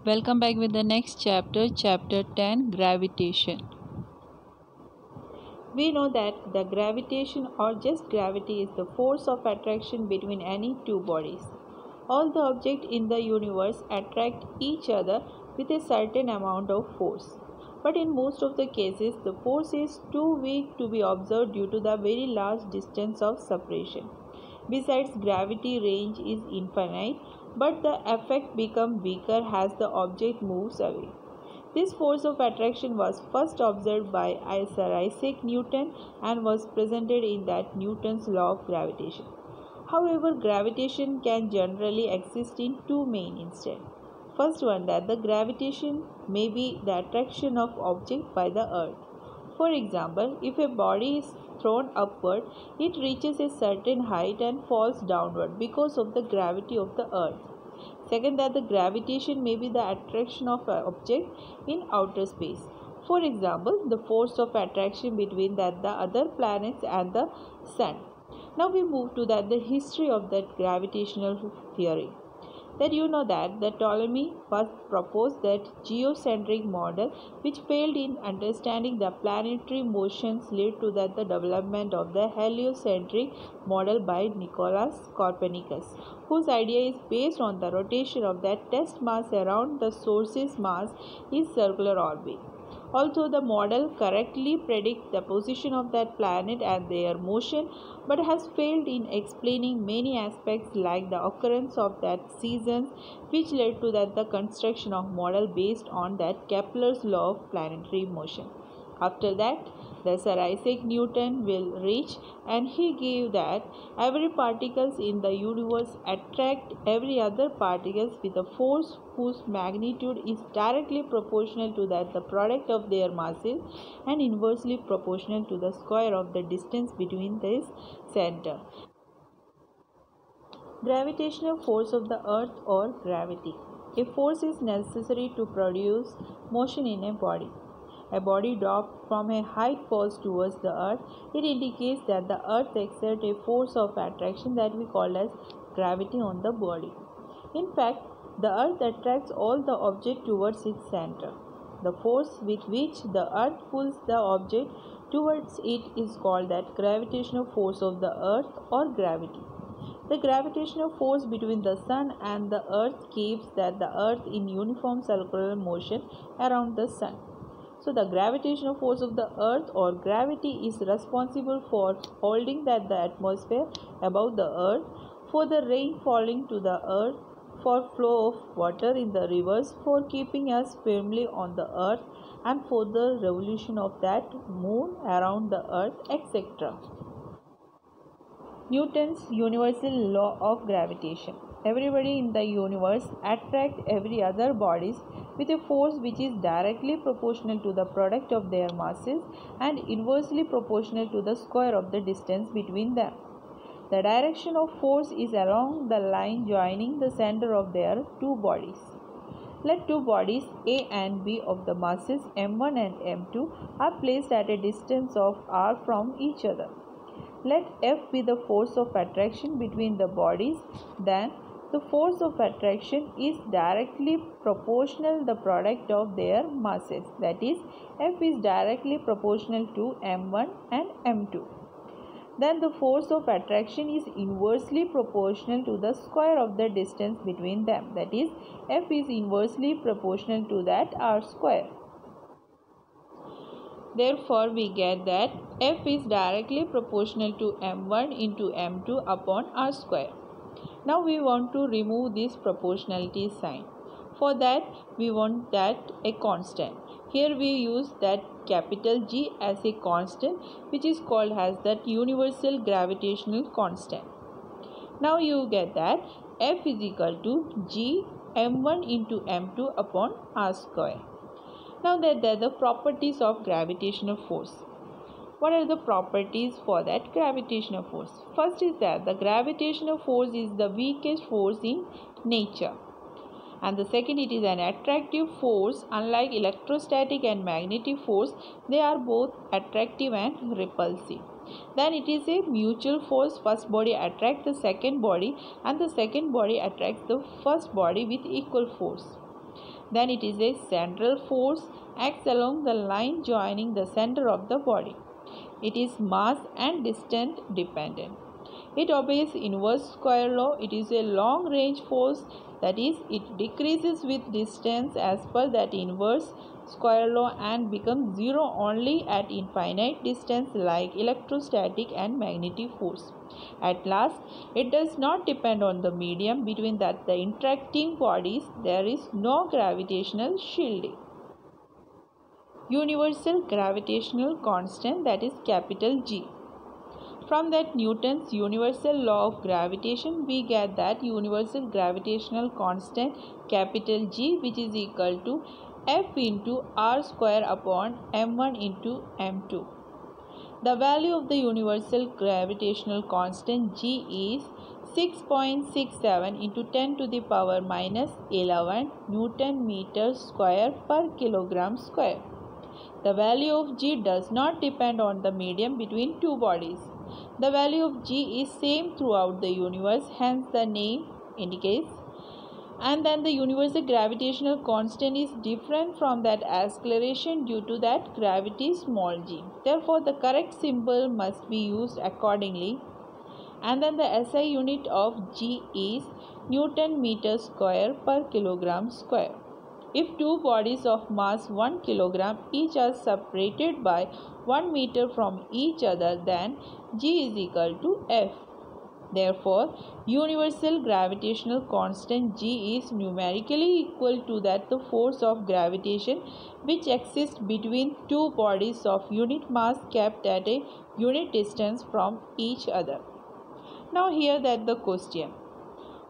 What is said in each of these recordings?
Welcome back with the next chapter, chapter 10, gravitation. We know that the gravitation or just gravity is the force of attraction between any two bodies. All the objects in the universe attract each other with a certain amount of force. But in most of the cases, the force is too weak to be observed due to the very large distance of separation. Besides, gravity range is infinite, but the effect becomes weaker as the object moves away. This force of attraction was first observed by Sir Isaac Newton and was presented in that Newton's law of gravitation. However, gravitation can generally exist in two main instances. First one, that the gravitation may be the attraction of object by the earth. For example, if a body is thrown upward, it reaches a certain height and falls downward because of the gravity of the earth. Second, that the gravitation may be the attraction of an object in outer space. For example, the force of attraction between the other planets and the sun. Now we move to the history of that gravitational theory. That you know that the Ptolemy was proposed that geocentric model which failed in understanding the planetary motions led to the development of the heliocentric model by Nicolaus Copernicus, whose idea is based on the rotation of that test mass around the source's mass in circular orbit. Although the model correctly predicts the position of that planet and their motion, but has failed in explaining many aspects like the occurrence of that seasons, which led to the construction of model based on that Kepler's law of planetary motion. After that, the Sir Isaac Newton will reach, and he gave that every particles in the universe attract every other particles with a force whose magnitude is directly proportional to the product of their masses and inversely proportional to the square of the distance between this center. Gravitational force of the earth or gravity. A force is necessary to produce motion in a body. A body dropped from a height falls towards the earth. It indicates that the earth exerts a force of attraction that we call as gravity on the body. In fact, the earth attracts all the object towards its center. The force with which the earth pulls the object towards it is called that gravitational force of the earth or gravity. The gravitational force between the sun and the earth keeps that the earth in uniform circular motion around the sun. So the gravitational force of the earth or gravity is responsible for holding that the atmosphere above the earth, for the rain falling to the earth, for flow of water in the rivers, for keeping us firmly on the earth, and for the revolution of that moon around the earth, etc. Newton's universal law of gravitation. Everybody in the universe attracts every other bodies with a force which is directly proportional to the product of their masses and inversely proportional to the square of the distance between them. The direction of force is along the line joining the center of their two bodies. Let two bodies A and B of the masses m1 and m2 are placed at a distance of r from each other. Let F be the force of attraction between the bodies, then the force of attraction is directly proportional to the product of their masses, that is, F is directly proportional to m1 and m2. Then the force of attraction is inversely proportional to the square of the distance between them, that is, F is inversely proportional to that r square. Therefore, we get that F is directly proportional to m1 into m2 upon r square. Now we want to remove this proportionality sign. For that, we want that a constant. Here we use that capital G as a constant, which is called as that universal gravitational constant. Now you get that F is equal to G m1 into m2 upon r square. Now that are the properties of gravitational force. What are the properties for that gravitational force? First is that the gravitational force is the weakest force in nature. And the second, it is an attractive force. Unlike electrostatic and magnetic force, they are both attractive and repulsive. Then it is a mutual force. First body attracts the second body and the second body attracts the first body with equal force. then it is a central force, acts along the line joining the center of the body. It is mass and distance dependent. It obeys inverse square law. It is a long range force, that is, it decreases with distance as per that inverse square law and becomes zero only at infinite distance, like electrostatic and magnetic force. At last, it does not depend on the medium between that the interacting bodies. There is no gravitational shielding. Universal gravitational constant, that is capital G. From that Newton's universal law of gravitation, we get that universal gravitational constant capital G, which is equal to F into R square upon m1 into m2. The value of the universal gravitational constant G is 6.67 into 10 to the power minus 11 Newton meter square per kilogram square. The value of G does not depend on the medium between two bodies. The value of G is same throughout the universe, hence the name indicates. And then the universal gravitational constant is different from that acceleration due to that gravity small g. Therefore, the correct symbol must be used accordingly. And then the SI unit of G is Newton meter square per kilogram square. If two bodies of mass 1 kilogram each are separated by 1 meter from each other, then G is equal to F. Therefore, universal gravitational constant G is numerically equal to that the force of gravitation which exists between two bodies of unit mass kept at a unit distance from each other. Now here that the question,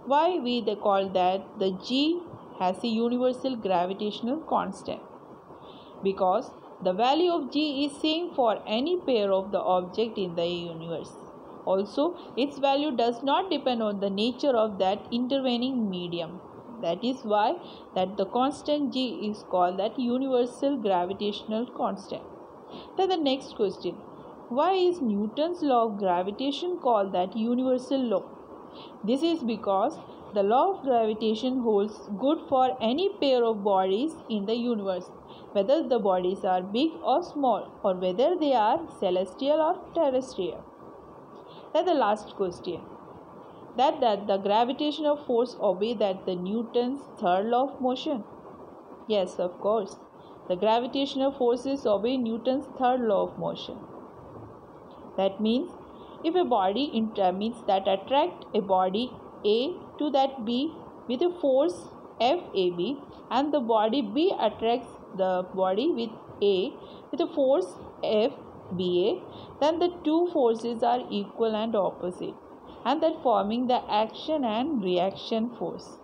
why we call that the G has a universal gravitational constant? Because the value of G is same for any pair of the object in the universe. Also, its value does not depend on the nature of that intervening medium. That is why that the constant G is called that universal gravitational constant. Then the next question, why is Newton's law of gravitation called that universal law? This is because the law of gravitation holds good for any pair of bodies in the universe, whether the bodies are big or small, or whether they are celestial or terrestrial. Then the last question, that the gravitational force obey that the Newton's third law of motion? Yes, of course. The gravitational forces obey Newton's third law of motion. That means if a body that attract a body A to that B with a force FAB, and the body B attracts the body with A with a force FBA, then the two forces are equal and opposite, and that forming the action and reaction force.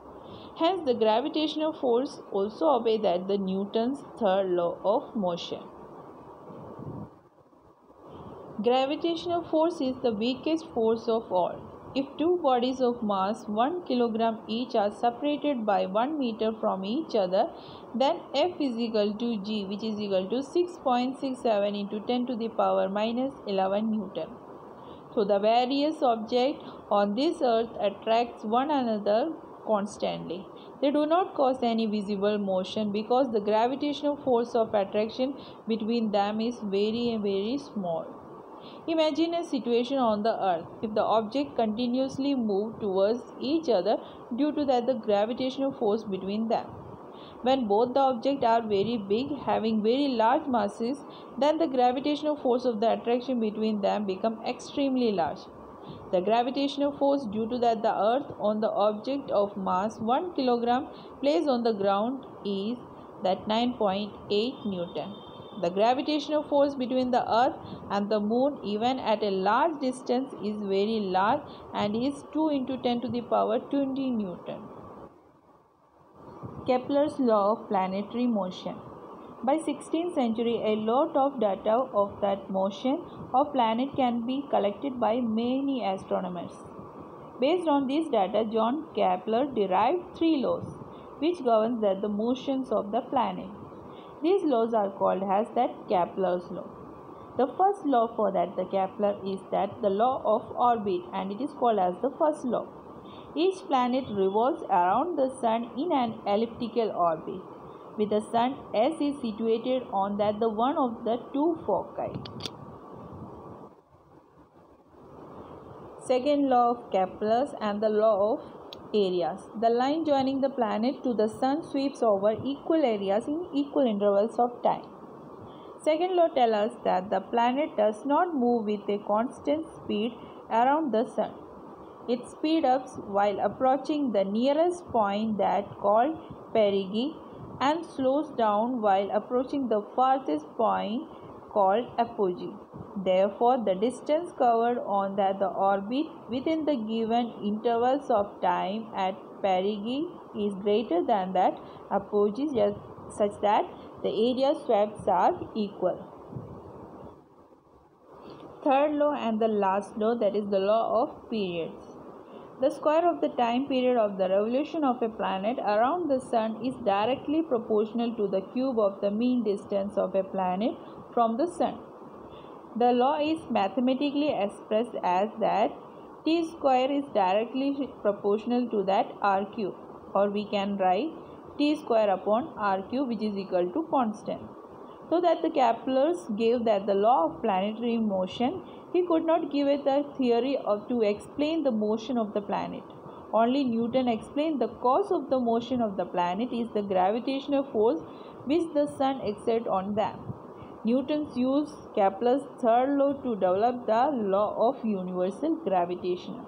Hence, the gravitational force also obey that the Newton's third law of motion. Gravitational force is the weakest force of all. If two bodies of mass 1 kilogram each are separated by 1 meter from each other, then F is equal to G, which is equal to 6.67 into 10 to the power minus 11 Newton. So the various objects on this earth attracts one another constantly. They do not cause any visible motion because the gravitational force of attraction between them is very small. Imagine a situation on the earth. If the object continuously move towards each other due to that the gravitational force between them. When both the objects are very big, having very large masses, then the gravitational force of the attraction between them become extremely large. The gravitational force due to that the earth on the object of mass 1 kilogram placed on the ground is that 9.8 Newton. The gravitational force between the earth and the moon even at a large distance is very large and is 2 into 10 to the power 20 Newton. Kepler's law of planetary motion. By 16th century, a lot of data of that motion of planet can be collected by many astronomers. Based on this data, John Kepler derived 3 laws which governs that the motions of the planet. These laws are called as that Kepler's law. The first law for that the Kepler is that the law of orbit, and it is called as the first law. Each planet revolves around the sun in an elliptical orbit. with the sun S is situated on that the one of the two foci. Second law of Kepler's and the law of areas. The line joining the planet to the sun sweeps over equal areas in equal intervals of time. Second law tells us that the planet does not move with a constant speed around the sun. It speeds up while approaching the nearest point that called perigee and slows down while approaching the farthest point called apogee. Therefore, the distance covered on the orbit within the given intervals of time at perigee is greater than that apogee, such that the area swept are equal. Third law and the last law, that is the law of periods. The square of the time period of the revolution of a planet around the sun is directly proportional to the cube of the mean distance of a planet from the sun. The law is mathematically expressed as that t square is directly proportional to that r cube, or we can write t square upon r cube, which is equal to constant. So that the Kepler gave that the law of planetary motion, he could not give it a theory to explain the motion of the planet. Only Newton explained the cause of the motion of the planet is the gravitational force which the sun exerts on them. Newton used Kepler's third law to develop the law of universal gravitation.